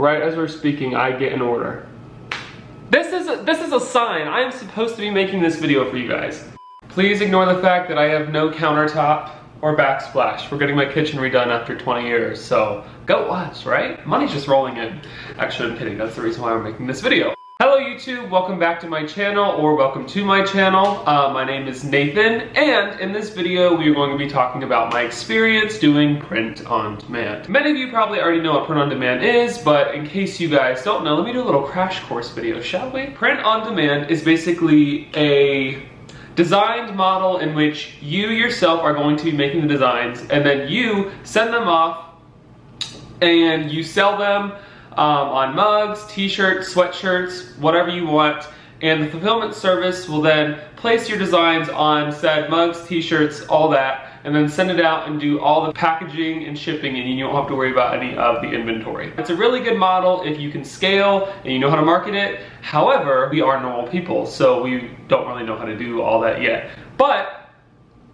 Right as we're speaking, I get an order. This is a sign. I am supposed to be making this video for you guys. Please ignore the fact that I have no countertop or backsplash. We're getting my kitchen redone after 20 years, so go watch, right? Money's just rolling in. Actually, I'm kidding. That's the reason why we're making this video. Hello YouTube, welcome back to my channel, or welcome to my channel. My name is Nathan, and in this video we are going to be talking about my experience doing print on demand. Many of you probably already know what print on demand is, but in case you guys don't know, let me do a little crash course video, shall we? Print on demand is basically a designed model in which you yourself are going to be making the designs, and then you send them off and you sell them on mugs, t-shirts, sweatshirts, whatever you want, and the fulfillment service will then place your designs on said mugs, t-shirts, all that, and then send it out and do all the packaging and shipping, and you don't have to worry about any of the inventory. It's a really good model if you can scale and you know how to market it. However, we are normal people, so we don't really know how to do all that yet. But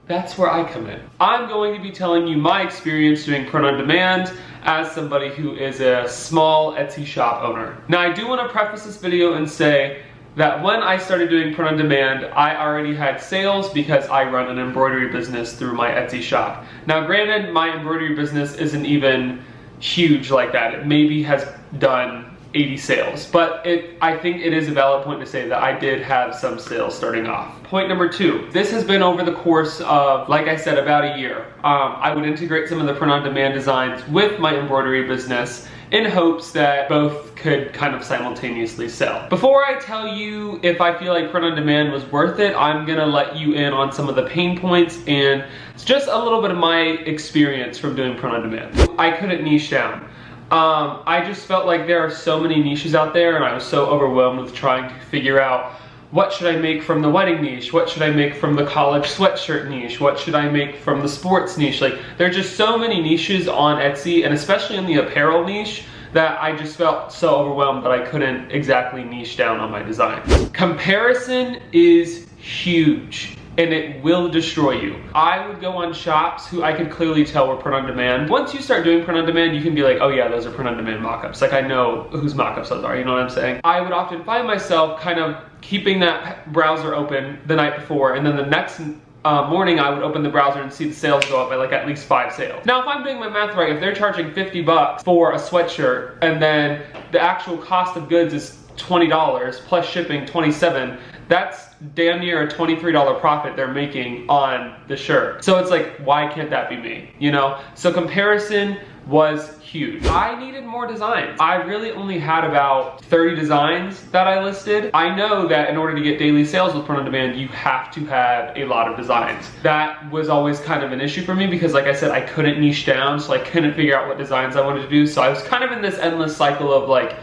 that's where I come in. I'm going to be telling you my experience doing print on demand as somebody who is a small Etsy shop owner. Now, I do want to preface this video and say that when I started doing print on demand, I already had sales because I run an embroidery business through my Etsy shop. Now, granted, my embroidery business isn't even huge like that. It maybe has done 80 sales, but I think it is a valid point to say that I did have some sales starting off. Point number two, this has been over the course of, like I said, about a year. I would integrate some of the print on demand designs with my embroidery business in hopes that both could kind of simultaneously sell. Before I tell you if I feel like print on demand was worth it, I'm gonna let you in on some of the pain points, and it's just a little bit of my experience from doing print on demand. I couldn't niche down. I just felt like there are so many niches out there, and I was so overwhelmed with trying to figure out what should I make from the wedding niche, what should I make from the college sweatshirt niche, what should I make from the sports niche. Like, there are just so many niches on Etsy, and especially in the apparel niche, that I just felt so overwhelmed that I couldn't exactly niche down on my design. Comparison is huge, and it will destroy you. I would go on shops who I could clearly tell were print on demand. Once you start doing print on demand, you can be like, oh yeah, those are print on demand mock-ups. Like, I know whose mock-ups those are, you know what I'm saying? I would often find myself kind of keeping that browser open the night before, and then the next morning I would open the browser and see the sales go up by like at least 5 sales. Now, if I'm doing my math right, if they're charging 50 bucks for a sweatshirt, and then the actual cost of goods is $20 plus shipping 27, that's damn near a $23 profit they're making on the shirt. So it's like, why can't that be me? You know? So comparison was huge. I needed more designs. I really only had about 30 designs that I listed. I know that in order to get daily sales with print on demand, you have to have a lot of designs. That was always kind of an issue for me because, like I said, I couldn't niche down, so I couldn't figure out what designs I wanted to do. So I was kind of in this endless cycle of like,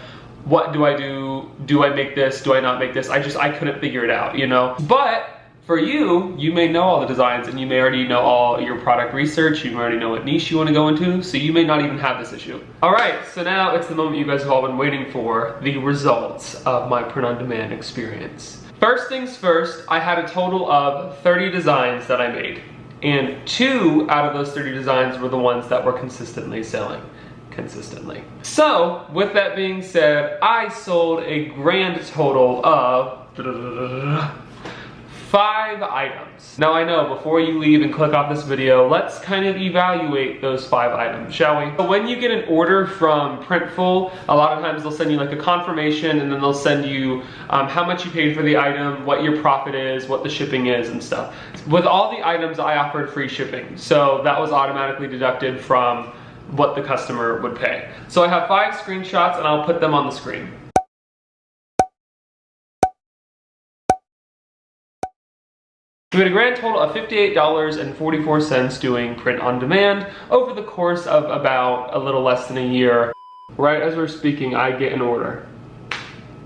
what do I do? Do I make this? Do I not make this? I couldn't figure it out, you know? But for you, you may know all the designs, and you may already know all your product research, you may already know what niche you want to go into, so you may not even have this issue. All right, so now it's the moment you guys have all been waiting for, the results of my print on demand experience. First things first, I had a total of 30 designs that I made, and 2 out of those 30 designs were the ones that were consistently selling. Consistently. So, with that being said, I sold a grand total of 5 items. Now, I know, before you leave and click off this video, let's kind of evaluate those 5 items, shall we? So when you get an order from Printful, a lot of times they'll send you like a confirmation, and then they'll send you how much you paid for the item, what your profit is, what the shipping is, and stuff. With all the items, I offered free shipping, so that was automatically deducted from what the customer would pay. So I have 5 screenshots, and I'll put them on the screen. We had a grand total of $58.44 doing print on demand over the course of about a little less than a year. Right as we're speaking, I get an order.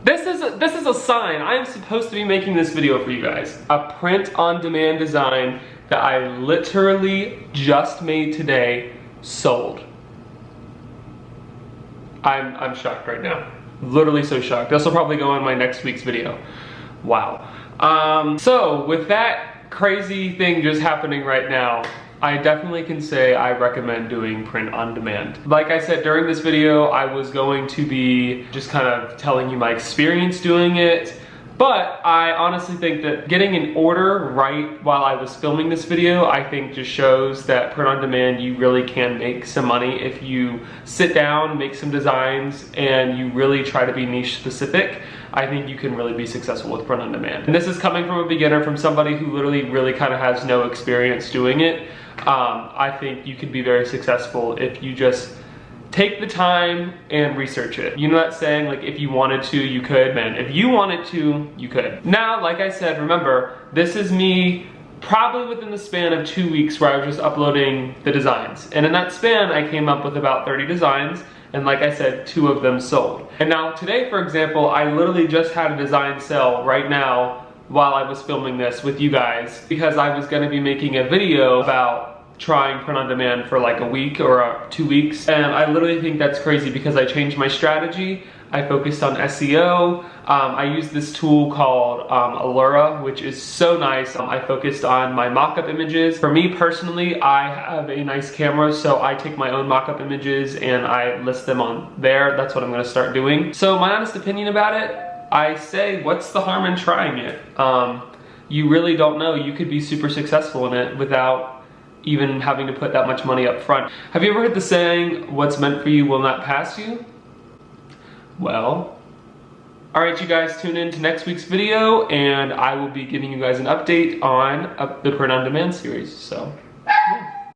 This is a sign. I am supposed to be making this video for you guys. A print on demand design that I literally just made today sold. I'm shocked right now. Literally so shocked. This will probably go on my next week's video. Wow. So with that crazy thing just happening right now, I definitely can say I recommend doing print on demand. Like I said during this video, I was going to be just kind of telling you my experience doing it, but I honestly think that getting an order right while I was filming this video, I think just shows that print on demand, you really can make some money if you sit down, make some designs, and you really try to be niche specific. I think you can really be successful with print on demand. And this is coming from a beginner, from somebody who literally really kind of has no experience doing it. I think you could be very successful if you just take the time and research it. You know that saying, like, if you wanted to, you could? Man, if you wanted to, you could. Now, like I said, remember, this is me probably within the span of 2 weeks where I was just uploading the designs. And in that span, I came up with about 30 designs. And like I said, 2 of them sold. And now today, for example, I literally just had a design sell right now while I was filming this with you guys, because I was gonna be making a video about trying print on demand for like a week or 2 weeks. And I literally think that's crazy because I changed my strategy. I focused on SEO. I used this tool called Allura, which is so nice. I focused on my mock-up images. For me personally, I have a nice camera, so I take my own mock-up images and I list them on there. That's what I'm gonna start doing. So my honest opinion about it, I say, what's the harm in trying it? You really don't know. You could be super successful in it without even having to put that much money up front. Have you ever heard the saying, what's meant for you will not pass you? Well, all right, you guys, tune in to next week's video and I will be giving you guys an update on the print on demand series, so.